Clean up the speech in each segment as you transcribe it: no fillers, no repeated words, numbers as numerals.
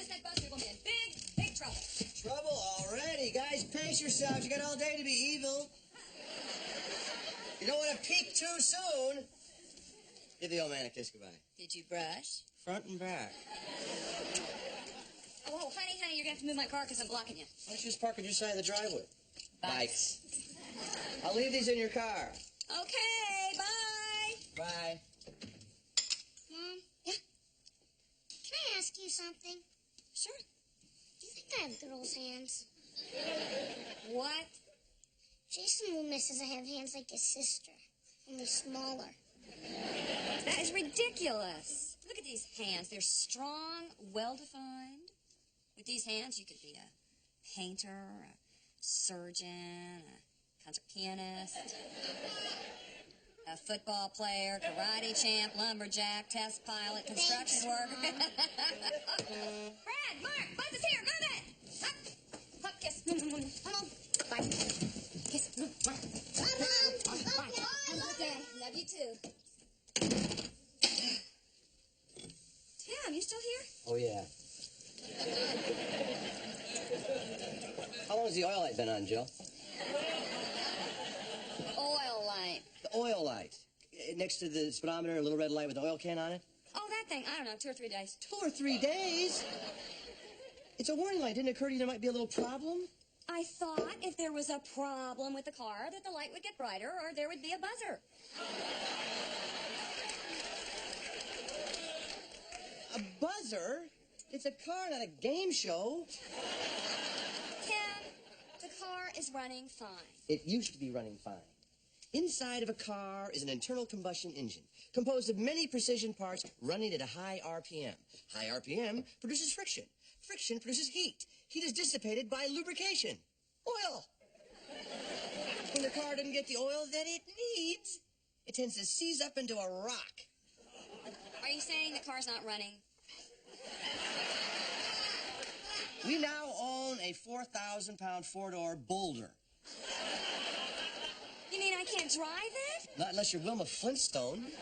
miss that bus, you're going to be in big, big trouble. Trouble already? Guys, pace yourselves. You got all day to be evil. You don't want to peak too soon. Give the old man a kiss goodbye. Did you brush? Front and back. Oh, honey, you're going to have to move my car because I'm blocking you. Why don't you just park on your side of the driveway? Bikes. I'll leave these in your car. Okay, bye. Bye. Mom? Yeah? Can I ask you something? Sure. Do you think I have girls' hands? What? Jason will miss as I have hands like his sister, only smaller. That is ridiculous. Look at these hands. They're strong, well-defined. With these hands, you could be a painter, a surgeon, a concert pianist, a football player, karate champ, lumberjack, test pilot, construction worker. Brad, Mark, Buzz is here. Go to bed. Up. Hug, kiss. Come on. Bye. Kiss. Bye, Mom. Bye. Okay. Love you too. Tim, you still here? Oh, yeah. How long has the oil light been on, Jill? Oil light. The oil light. Next to the speedometer, a little red light with an oil can on it? Oh, that thing. I don't know, 2 or 3 days. 2 or 3 days? It's a warning light. Didn't it occur to you there might be a little problem? I thought if there was a problem with the car that the light would get brighter or there would be a buzzer. A buzzer? It's a car, not a game show. Tim, the car is running fine. It used to be running fine. Inside of a car is an internal combustion engine composed of many precision parts running at a high RPM. High RPM produces friction. Friction produces heat. Heat is dissipated by lubrication. Oil. When the car doesn't get the oil that it needs, it tends to seize up into a rock. Are you saying the car's not running? We now own a 4,000-pound four-door Boulder. You mean I can't drive it? Not unless you're Wilma Flintstone.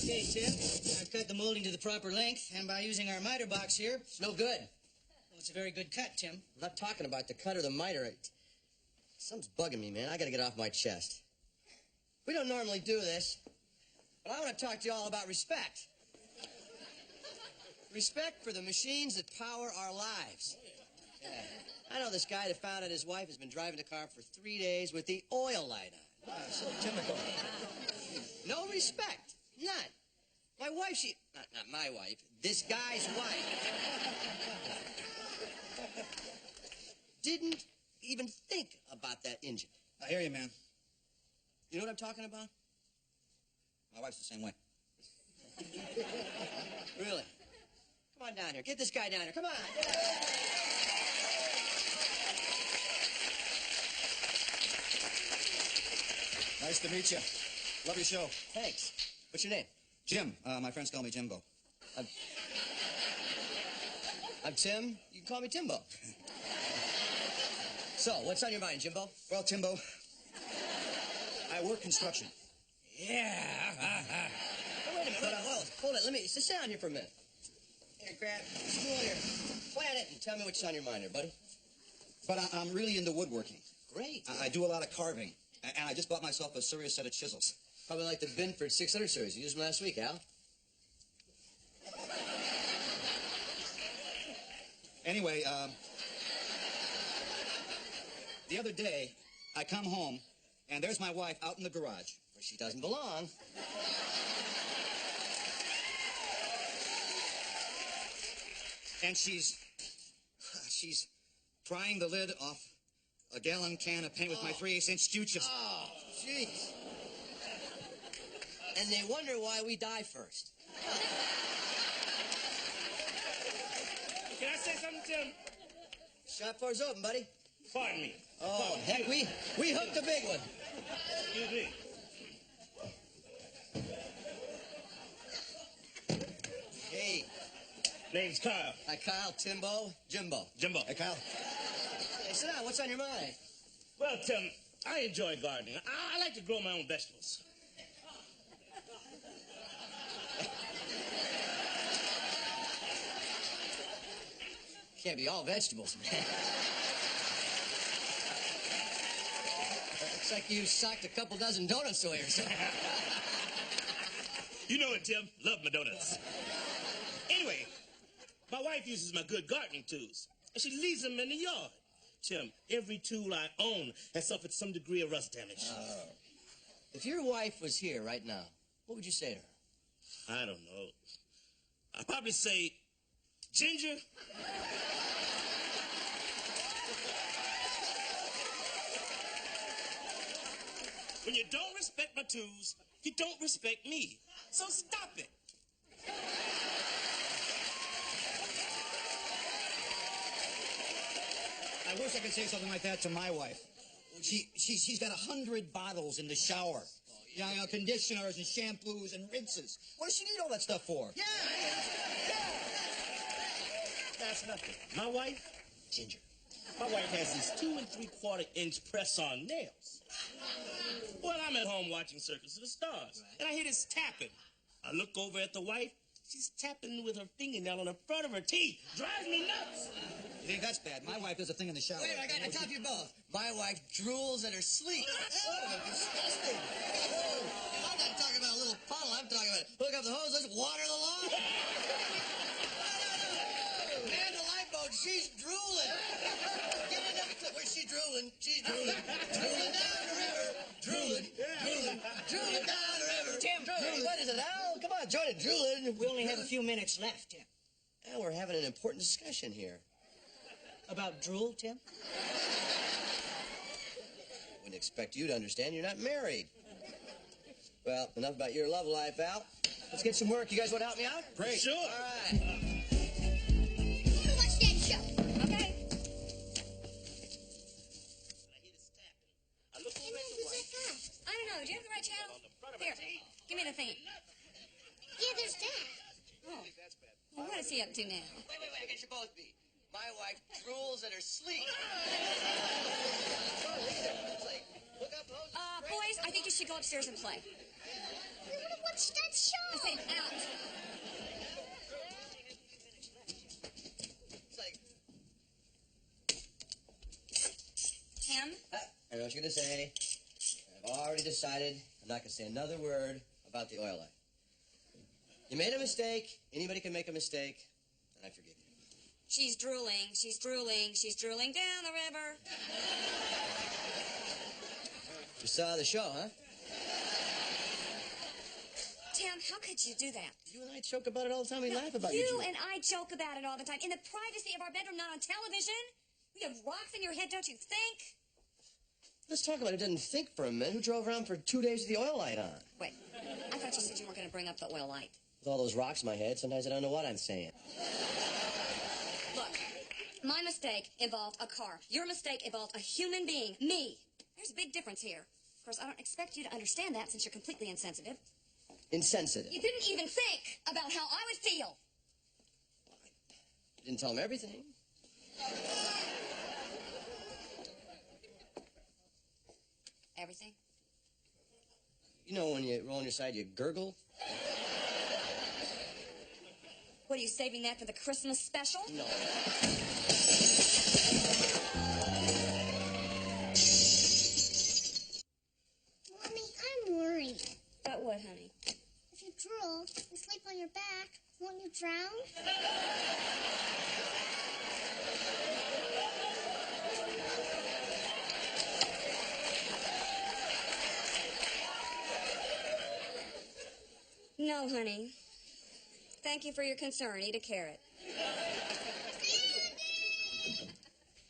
Okay, Tim. I've cut the molding to the proper length, and by using our miter box here... It's no good. Well, it's a very good cut, Tim. I'm not talking about the cut or the miter. Something's bugging me, man. I gotta get off my chest. We don't normally do this, but I want to talk to you all about respect. Respect for the machines that power our lives. Yeah. I know this guy that found out his wife has been driving the car for 3 days with the oil light on. So typical. No respect. None. My wife, not my wife, this guy's wife, didn't even think about that engine. I hear you, man. You know what I'm talking about? My wife's the same way. Really? Come on down here. Get this guy down here. Come on. Nice to meet you. Love your show. Thanks. What's your name? Jim. My friends call me Jimbo. I'm Tim. You can call me Timbo. So, what's on your mind, Jimbo? Well, Timbo, I work construction. Yeah. Oh, wait a minute. Hold it. Let me sit down here for a minute. Here, grab a stool here. Plant it and tell me what's on your mind there, buddy. But I'm really into woodworking. Great. I do a lot of carving. And I just bought myself a serious set of chisels. Probably like the Binford 600 series. You used them last week, Al. Anyway, the other day, I come home, and there's my wife out in the garage. Where she doesn't belong. And she's prying the lid off a gallon can of paint with my 3/8-inch Q-chips. Oh, jeez. And they wonder why we die first. Can I say something, Tim? Shop floor's open, buddy. Pardon me. Oh, heck, we hooked a big one. Excuse me. Hey. Name's Kyle. Hi, Kyle, Timbo, Jimbo. Jimbo. Hey, Kyle. Hey, sit down. What's on your mind? Well, Tim, I enjoy gardening. I like to grow my own vegetables. Can't be all vegetables, man. Looks like you socked a couple dozen donuts away or something. You know it, Tim. Love my donuts. Anyway, my wife uses my good gardening tools, and she leaves them in the yard. Tim, every tool I own has suffered some degree of rust damage. If your wife was here right now, what would you say to her? I don't know. I'd probably say, Ginger, when you don't respect my tools, you don't respect me. So stop it. I wish I could say something like that to my wife. She's got 100 bottles in the shower. You know, conditioners and shampoos and rinses. What does she need all that stuff for? Yeah. That's nothing. My wife, Ginger. my wife has these 2 3/4-inch press-on nails. Well, I'm at home watching Circus of the Stars, and I hear this tapping. I look over at the wife. She's tapping with her fingernail on the front of her teeth. Drives me nuts. You think that's bad? My wife does a thing in the shower. Wait, I got to top you both. My wife drools in her sleep. Disgusting. I'm not talking about a little puddle. I'm talking about hook up the hose, let's water the lawn. Man, the lifeboat, she's drooling. Give me that clip. Where's she drooling? She's drooling. Drooling down the river. Drooling. Drooling down the river. Tim, Drooling. What is it, Al? Come on, join it. Drooling. we only have a few minutes left, Tim. Al, we're having an important discussion here. About drool, Tim? Wouldn't expect you to understand. You're not married. Well, enough about your love life, Al. Let's get some work. You guys want to help me out? Great. Sure. All right. I'm gonna watch that show. Okay. I look Hey, over man, at the who's wife. that guy? I don't know. Do you have the right channel? Here, give me the thing. Yeah, there's Dad. Oh. Well, what is he up to now? Wait. I guess you both be. My wife drools in her sleep. It's like, hook up the hose. Boys, I think you should go upstairs and play. We wanna watch that show. I said out. It's like, Tim? I know what you're going to say. I've already decided I'm not going to say another word about the oil light. You made a mistake. Anybody can make a mistake, and I forgive you. She's drooling. She's drooling. She's drooling down the river. You saw the show, huh? Tim, how could you do that? You and I joke about it all the time. We laugh about You Julie. and I joke about it all the time. In the privacy of our bedroom, not on television. We have rocks in your head, don't you think? Let's talk about it. Didn't think for a minute. Who drove around for 2 days with the oil light on? Wait, I thought you said you weren't going to bring up the oil light. With all those rocks in my head, sometimes I don't know what I'm saying. Look, my mistake involved a car. Your mistake involved a human being, me. There's a big difference here. Of course, I don't expect you to understand that since you're completely insensitive. Insensitive. You didn't even think about how I would feel. Didn't tell him everything. Everything? You know when you roll on your side, you gurgle? What, are you saving that for the Christmas special? No. Mommy, I'm worried. About what, honey? If you drool and sleep on your back, won't you drown? No, honey. Thank you for your concern. Eat a carrot.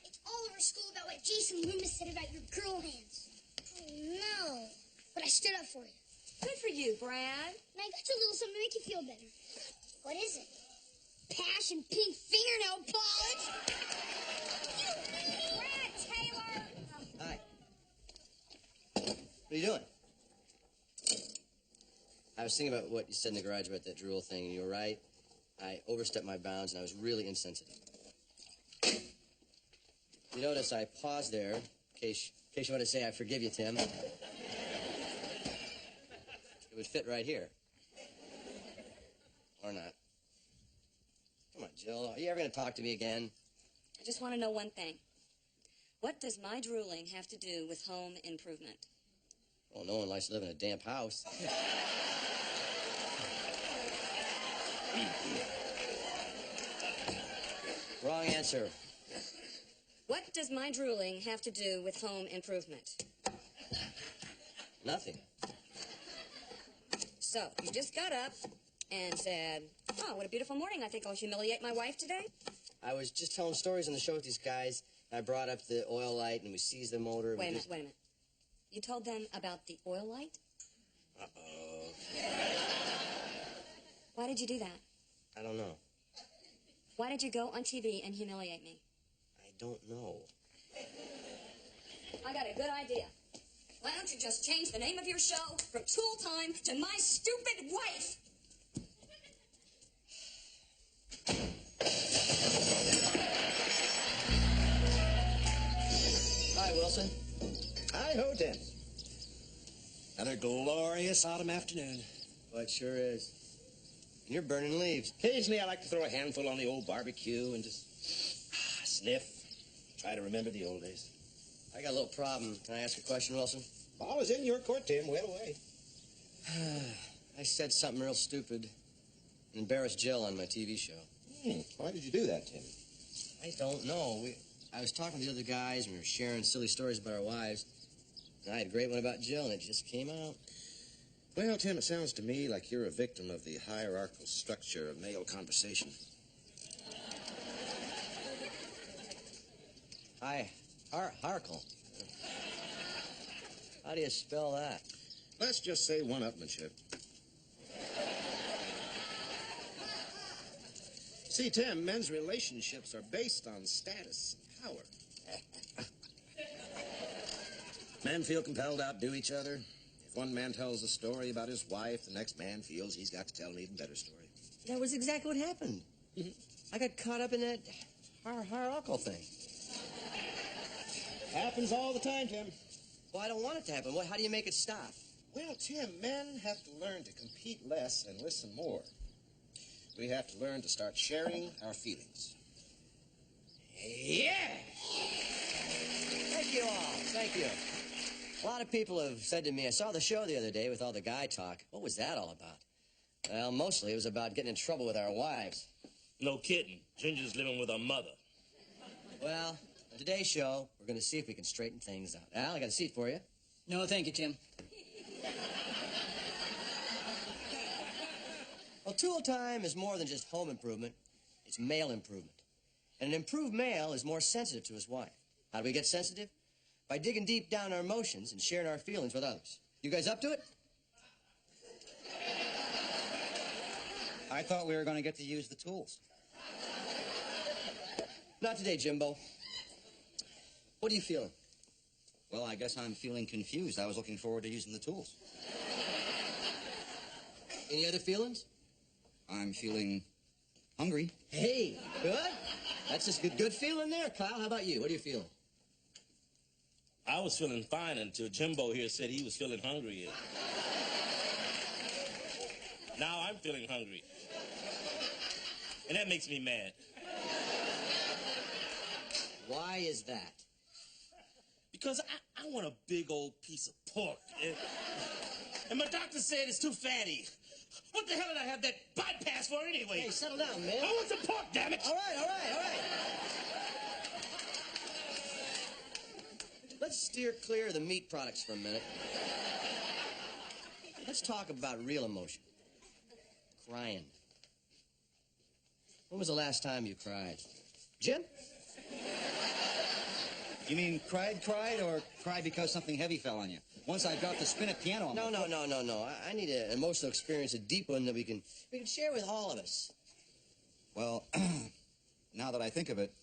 It's all over school about what Jason Loomis said about your girl hands. Oh, no. But I stood up for you. Good for you, Brad. And I got you a little something to make you feel better. What is it? Passion pink fingernail polish. Brad Taylor! Hi. What are you doing? I was thinking about what you said in the garage about that drool thing, and you were right. I overstepped my bounds, and I was really insensitive. You notice I paused there, in case you want to say I forgive you, Tim. It would fit right here. Or not. Come on, Jill. Are you ever going to talk to me again? I just want to know one thing. What does my drooling have to do with home improvement? Well, no one likes to live in a damp house. Wrong answer. What does my drooling have to do with home improvement? Nothing. So, you just got up and said, oh, what a beautiful morning. I think I'll humiliate my wife today. I was just telling stories on the show with these guys. I brought up the oil light, and we seized the motor. Wait a minute. You told them about the oil light? Uh-oh. Why did you do that? I don't know. Why did you go on TV and humiliate me? I don't know. I got a good idea. Why don't you just change the name of your show from Tool Time to My Stupid Wife? Hi, Wilson. Hi, ho, Tim. Another glorious autumn afternoon. Well, it sure is. And you're burning leaves. Occasionally, I like to throw a handful on the old barbecue and just sniff. Try to remember the old days. I got a little problem. Can I ask a question, Wilson? Ball is in your court, Tim. Well away. I said something real stupid and embarrassed Jill on my TV show. Why did you do that, Tim? I don't know. I was talking to the other guys, and we were sharing silly stories about our wives. And I had a great one about Jill, and it just came out. Well, Tim, it sounds to me like you're a victim of the hierarchical structure of male conversation. Hierarchical. How do you spell that? Let's just say one-upmanship. See, Tim, men's relationships are based on status and power. Men feel compelled to outdo each other. If one man tells a story about his wife, the next man feels he's got to tell an even better story. That was exactly what happened. I got caught up in that hierarchical thing. Happens all the time, Tim. Well, I don't want it to happen. How do you make it stop? Well, Tim, men have to learn to compete less and listen more. We have to learn to start sharing our feelings. Yeah! Thank you all. Thank you. A lot of people have said to me, I saw the show the other day with all the guy talk. What was that all about? Well, mostly it was about getting in trouble with our wives. No kidding. Ginger's living with her mother. Well, on today's show, we're going to see if we can straighten things out. Al, I got a seat for you. No, thank you, Tim. Well, tool time is more than just home improvement. It's male improvement. And an improved male is more sensitive to his wife. How do we get sensitive? By digging deep down our emotions and sharing our feelings with others. You guys up to it? I thought we were going to get to use the tools. Not today, Jimbo. What are you feeling? Well, I guess I'm feeling confused. I was looking forward to using the tools. Any other feelings? I'm feeling hungry. Hey, good. That's just good feeling there, Kyle. How about you? What are you feeling? I was feeling fine until Jimbo here said he was feeling hungry. Now I'm feeling hungry. And that makes me mad. Why is that? Because I want a big old piece of pork. And my doctor said it's too fatty. What the hell did I have that bypass for anyway? Hey, settle down, man. I want some pork, damn it! All right. Let's steer clear of the meat products for a minute. Let's talk about real emotion. Crying. When was the last time you cried? Jim? You mean cried, or cried because something heavy fell on you? Once I dropped the spinet piano on No. my foot. I need an emotional experience, a deep one that we can share with all of us. Well, now that I think of it,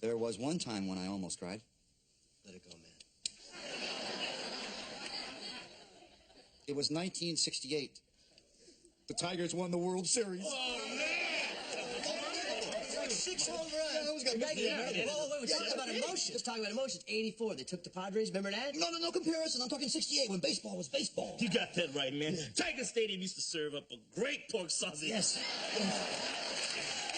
there was one time when I almost cried. Let it go, man. It was 1968. The Tigers won the World Series. Oh, man! 6 home runs. Let's talk about emotions. Let's talk about emotions. 84, they took the Padres. Remember that? No comparison. I'm talking 68 when baseball was baseball. You got that right, man. Tiger Stadium used to serve up a great pork sausage. Yes.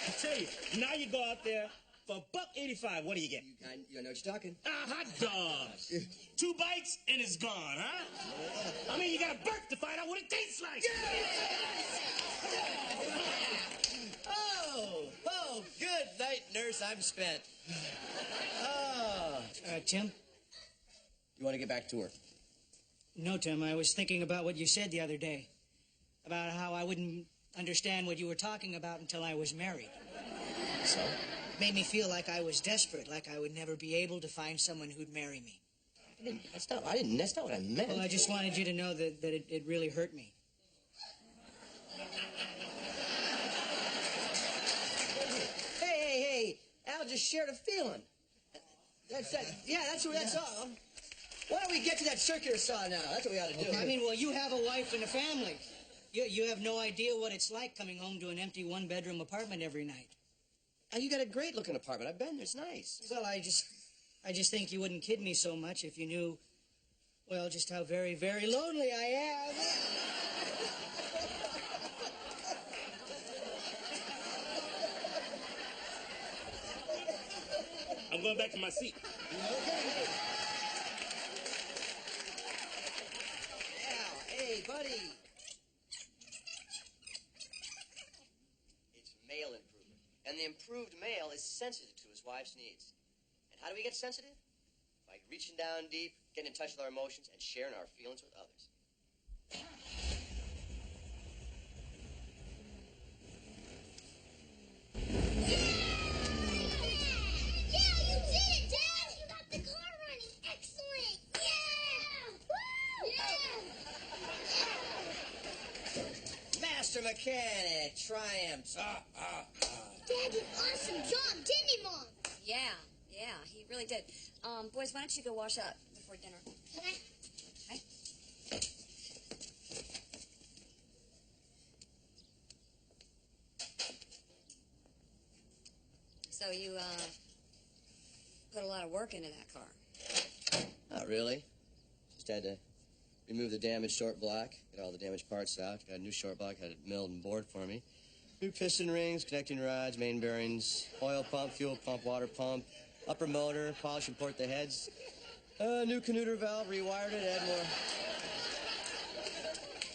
I tell you, now you go out there For $1.85, what do you get? You know what you're talking. Hot dogs. 2 bites and it's gone, huh? I mean, you got a birth to find out what it tastes like. Oh, good night, nurse. I'm spent. Tim? You want to get back to work? No, Tim, I was thinking about what you said the other day. About how I wouldn't understand what you were talking about until I was married. So? Made me feel like I was desperate, like I would never be able to find someone who'd marry me. That's not what I meant. Well, I just wanted you to know that it really hurt me. Hey, Al just shared a feeling. That's all. Why don't we get to that circular saw now? That's what we ought to do. I mean, well, you have a wife and a family. You have no idea what it's like coming home to an empty one-bedroom apartment every night. Oh, you got a great-looking apartment. I've been there. It's nice. Well, I just think you wouldn't kid me so much if you knew, well, just how very, very lonely I am. I'm going back to my seat. Al, hey, buddy. It's male improvement. And the improved male is sensitive to his wife's needs. And how do we get sensitive? By reaching down deep, getting in touch with our emotions, and sharing our feelings with others. Master Mechanic triumphs. Dad did an awesome job, didn't he, Mom? Yeah, he really did. Boys, why don't you go wash up before dinner? Okay. Okay? So you, put a lot of work into that car. Not really. Just had to remove the damaged short block, get all the damaged parts out. Got a new short block, had it milled and bored for me. New piston rings, connecting rods, main bearings, oil pump, fuel pump, water pump, upper motor, polish and port the heads. New conduiter valve, rewired it,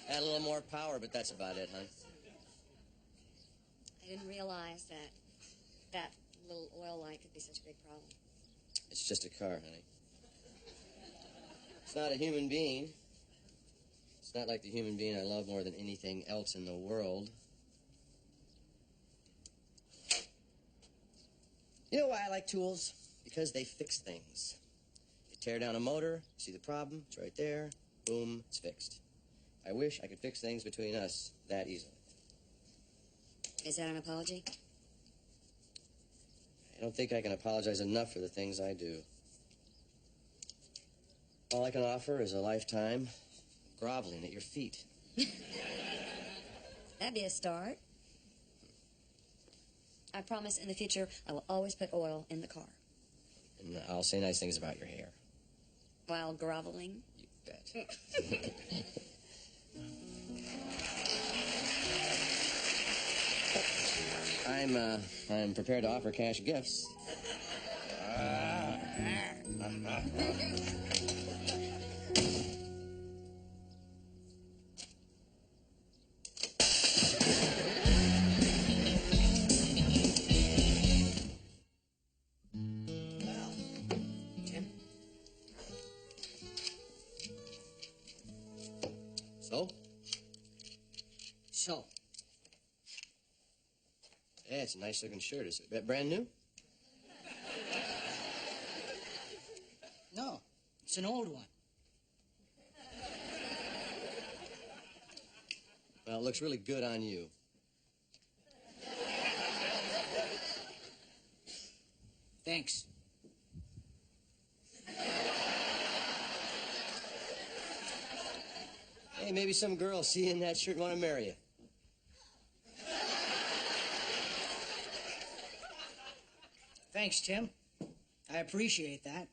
add a little more power, but that's about it, hon. I didn't realize that little oil light could be such a big problem. It's just a car, honey. It's not a human being. It's not like the human being I love more than anything else in the world. You know why I like tools? Because they fix things. You tear down a motor, see the problem, it's right there, boom, it's fixed. I wish I could fix things between us that easily. Is that an apology? I don't think I can apologize enough for the things I do. All I can offer is a lifetime groveling at your feet. That'd be a start. I promise in the future I will always put oil in the car. And I'll say nice things about your hair. While groveling? You bet. I'm prepared to offer cash gifts. So? Yeah, it's a nice looking shirt. Is it brand new? No, it's an old one. Well, it looks really good on you. Thanks. Hey, maybe some girl see you in that shirt and want to marry you. Thanks, Tim. I appreciate that.